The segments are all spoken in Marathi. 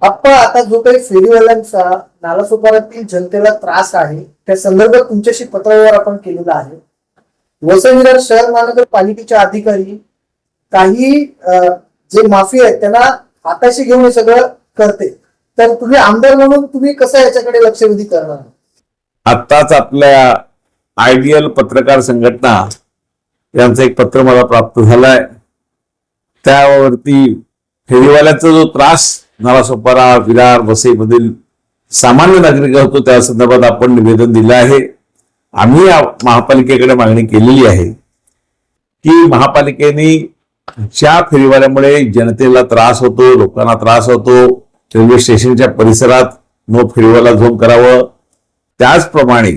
आप्पा, आता जो काही फेरीवाल्यांचा नालासोपाऱ्यातील जनतेला त्रास आहे त्या संदर्भात तुमच्याशी पत्रव्यवहार आपण केलेला आहे. वसई विरार शहर महानगरपालिकेचे अधिकारी काही जे माफी आहेत त्यांना हाताशी घेऊन हे सगळं करते, तर तुम्ही आमदार म्हणून तुम्ही कसं याच्याकडे लक्षवेधी करणार? आत्ताच आपल्या आयडियल पत्रकार संघटना यांचं एक पत्र मला प्राप्त झालंय. त्यावरती फेरीवाल्यांचा जो त्रास नालासोपारा विरार वसईमधील सामान्य नागरिक होतो त्या संदर्भात आपण निवेदन दिलं आहे. आम्ही महापालिकेकडे मागणी केलेली आहे की महापालिकेने ज्या फेरीवाल्यामुळे जनतेला त्रास होतो, लोकांना त्रास होतो, रेल्वे स्टेशनच्या परिसरात नो फेरीवाला झोन करावं. त्याचप्रमाणे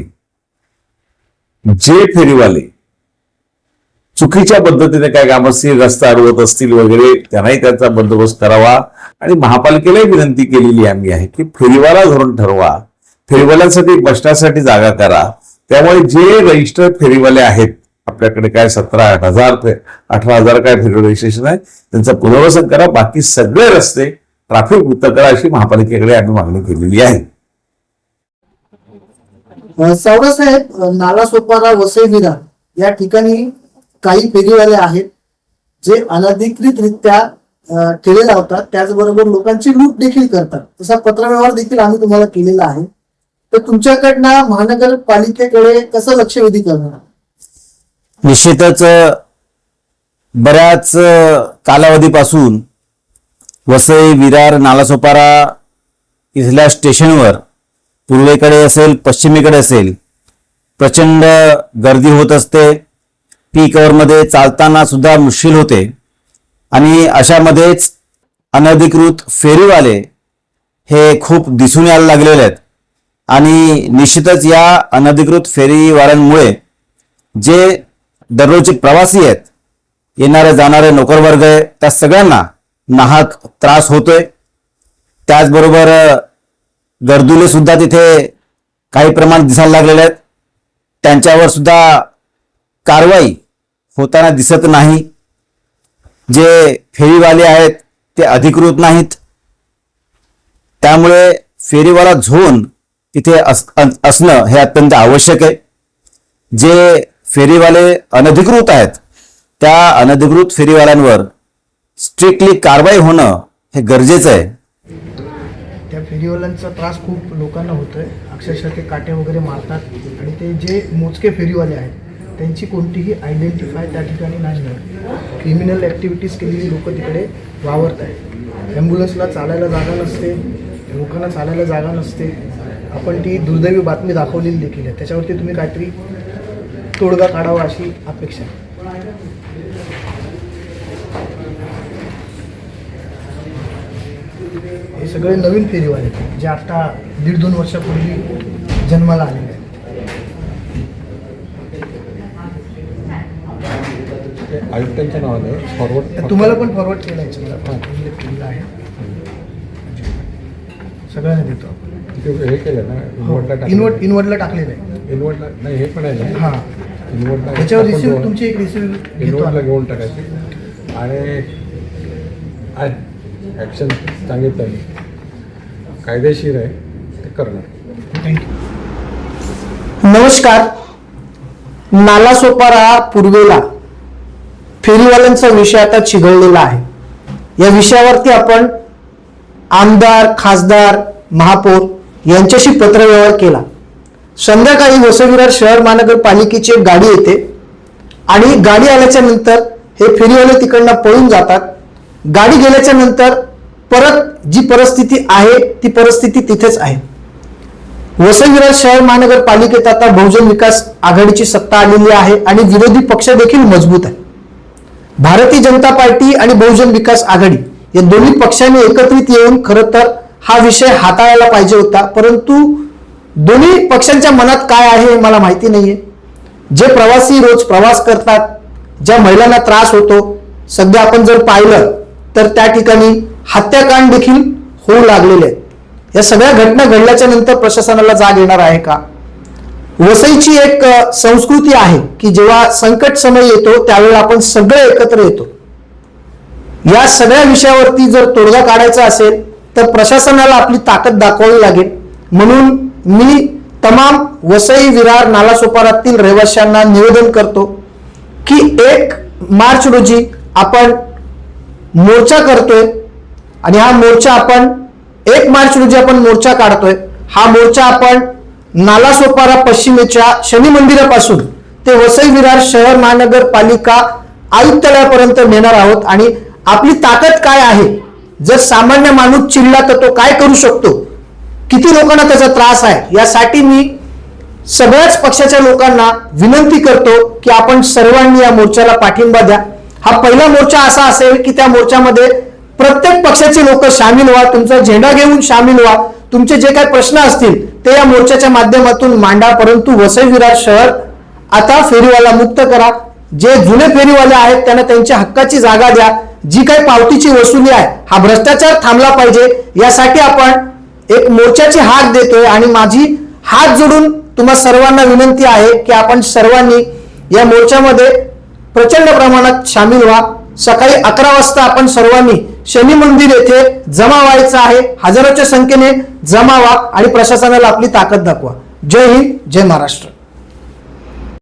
जे फेरीवाले चुकीच्या पद्धतीने काय काम असतील, रस्ता अडवत असतील वगैरे, त्यांनाही त्याचा बंदोबस्त करावा. आणि महापालिकेलाही विनंती केलेली आम्ही आहे की फेरीवाला धोरण ठरवा, फेरीवाल्यांसाठी बसण्यासाठी जागा करा. त्यामुळे जे रजिस्टर्ड फेरीवाले आहेत आपल्याकडे काय 18,000 काय फेरी रजिस्ट्रेशन आहे, त्यांचं पुनर्वसन करा. बाकी सगळे रस्ते ट्रॅफिक मुक्त करा अशी महापालिकेकडे आम्ही मागणी केलेली आहे. सावरासाहेब, नालासोपारा वसई विरार या ठिकाणी काही फेरीवाले आहेत जे अनधिकृतरित्या ठेले लावतात, त्याचबरोबर लोकांची लूट देखील करतात. तसा पत्रव्यवहार देखील आम्ही तुम्हाला केलेला आहे. तर तुमच्याकडनं महानगरपालिकेकडे कसं लक्षवेधी करणार? निश्चितच बऱ्याच कालावधीपासून वसई विरार नालासोपारा इथल्या स्टेशनवर पूर्वेकडे असेल पश्चिमेकडे असेल प्रचंड गर्दी होत असते. पीक आवरमध्ये चालताना सुद्धा मुश्किल होते आणि अशामध्येच अनधिकृत फेरीवाले हे खूप दिसून यायला लागलेले आहेत. आणि निश्चितच या अनधिकृत फेरीवाल्यांमुळे जे दररोजचे प्रवासी आहेत, येणारे जाणारे नोकरवर्ग आहे, त्या सगळ्यांना नाहक त्रास होतोय. त्याचबरोबर गर्दुले सुद्धा तिथे काही प्रमाणात दिसायला लागलेले आहेत. त्यांच्यावर सुद्धा कारवाई होताना दिसत नाही. जे फेरीवाले आहेत ते अधिकृत नाहीत, त्यामुळे फेरीवाला झोन तिथे असणं हे अत्यंत आवश्यक आहे. जे फेरीवाले अनधिकृत आहेत त्या अनधिकृत फेरीवाल्यांवर स्ट्रिक्टली कारवाई होणं हे गरजेचं आहे. त्या फेरीवाल्यांचा त्रास खूप लोकांना होतोय. अक्षरशः ते काटे वगैरे मारतात आणि ते जे मोजके फेरीवाले आहेत त्यांची कोणतीही आयडेंटिफाय त्या ठिकाणी नाही मिळत. क्रिमिनल ॲक्टिव्हिटीज केलेली लोक तिकडे वावरत आहेत. ॲम्ब्युलन्सला चालायला जागा नसते, लोकांना चालायला जागा नसते. आपण ती दुर्दैवी बातमी दाखवलेली देखील आहे. त्याच्यावरती तुम्ही काहीतरी तोडगा काढावा अशी अपेक्षा आहे. हे सगळे नवीन फेरीवाले आहेत जे आता 1.5-2 वर्षापूर्वी जन्माला आलेले आहेत. आयुक्तांच्या नावाने फॉरवर्ड तुम्हाला पण फॉरवर्ड केलं केलेलं आहे. सगळ्यांना देतो आपण. हे केलं ना, इनवर्डला टाकलेलं आहे. इनवर्डला नाही, हे पण आहे ना. हां, इनवर्डला त्याच्यावर रिसिव्ह तुमची एक रिसिव्ह इनवर्डला घेऊन टाकायची आणि ॲक्शन सांगितलं मी कायदेशीर आहे ते करणार. थँक्यू. नमस्कार. नालासोपारा पूर्वेला फेरीवाल्यांचा विषय आता चिघळलेला आहे. या विषयावरती आपण आमदार, खासदार, महापौर यांच्याशी पत्रव्यवहार केला. संध्याकाळी वसई विरार शहर महानगरपालिकेची एक गाडी येते आणि गाडी आल्याच्या नंतर हे फेरीवाले तिकडनं पळून जातात. गाडी गेल्याच्या नंतर परत जी परिस्थिती आहे ती परिस्थिती तिथेच आहे. वसई विरार शहर महानगरपालिकेत आता बहुजन विकास आघाडीची सत्ता आलेली आहे आणि विरोधी पक्ष देखील मजबूत आहे. भारतीय जनता पार्टी आणि बहुजन विकास आघाडी या दोन्ही पक्षांनी एकत्रित येऊन खरं तर हा विषय हाताळायला पाहिजे होता, परंतु दोन्ही पक्षांच्या मनात काय आहे हे मला माहिती नाहीये. जे प्रवासी रोज प्रवास करतात, ज्या महिलांना त्रास होतो, सध्या आपण जर पाहिलं तर त्या ठिकाणी हत्याकांड देखील होऊ लागलेले आहेत. या सगळ्या घटना घडल्याच्या नंतर प्रशासनाला जाग येणार आहे का? वसईची एक संस्कृती आहे की जेव्हा संकट समय येतो त्यावेळेला आपण सगळे एकत्र येतो. या सगळ्या विषयावरती जर तोडगा काढायचा असेल तर प्रशासनाला आपली ताकद दाखवावी लागेल. म्हणून मी तमाम वसई, विरार, नालासोपारातील रहिवाशांना निवेदन करतो की 1 मार्च रोजी आपण मोर्चा करतोय आणि हा मोर्चा आपण 1 मार्च रोजी आपण मोर्चा काढतोय. हा मोर्चा आपण नालासोपारा पश्चिमेच्या शनी मंदिरापासून ते वसई विरार शहर महानगरपालिका आयुक्तालयापर्यंत नेणार आहोत. आणि आपली ताकद काय आहे, जर सामान्य माणूस चिडला तर तो काय करू शकतो, किती लोकांना त्याचा त्रास आहे, यासाठी मी सगळ्याच पक्षाच्या लोकांना विनंती करतो की आपण सर्वांनी या मोर्चाला पाठिंबा द्या. हा पहिला मोर्चा असा असेल की त्या मोर्चामध्ये प्रत्येक पक्षाचे लोक सामील व्हा, तुमचा झेंडा घेऊन सामील व्हा, तुमचे जे काही प्रश्न असतील ते या मोर्चाच्या माध्यमातून मांडा. परंतु वसई विरार शहर आता फेरीवाला मुक्त करा. जे जुने फेरीवाले आहेत त्यांना त्यांच्या हक्काची जागा द्या. जी काही पावतीची वसुली आहे, हा भ्रष्टाचार थांबला पाहिजे, यासाठी आपण एक मोर्चाची हाक देतोय. आणि माझी हात जोडून तुम्हा सर्वांना विनंती आहे की आपण सर्वांनी या मोर्चामध्ये प्रचंड प्रमाणात सामील व्हा. सकाळी 11 वाजता आपण सर्वांनी शनी मंदिर येथे जमा व्हायचं आहे. हजारोच्या संख्येने जमा व्हा आणि प्रशासनाला आपली ताकद दाखवा. जय हिंद, जय महाराष्ट्र.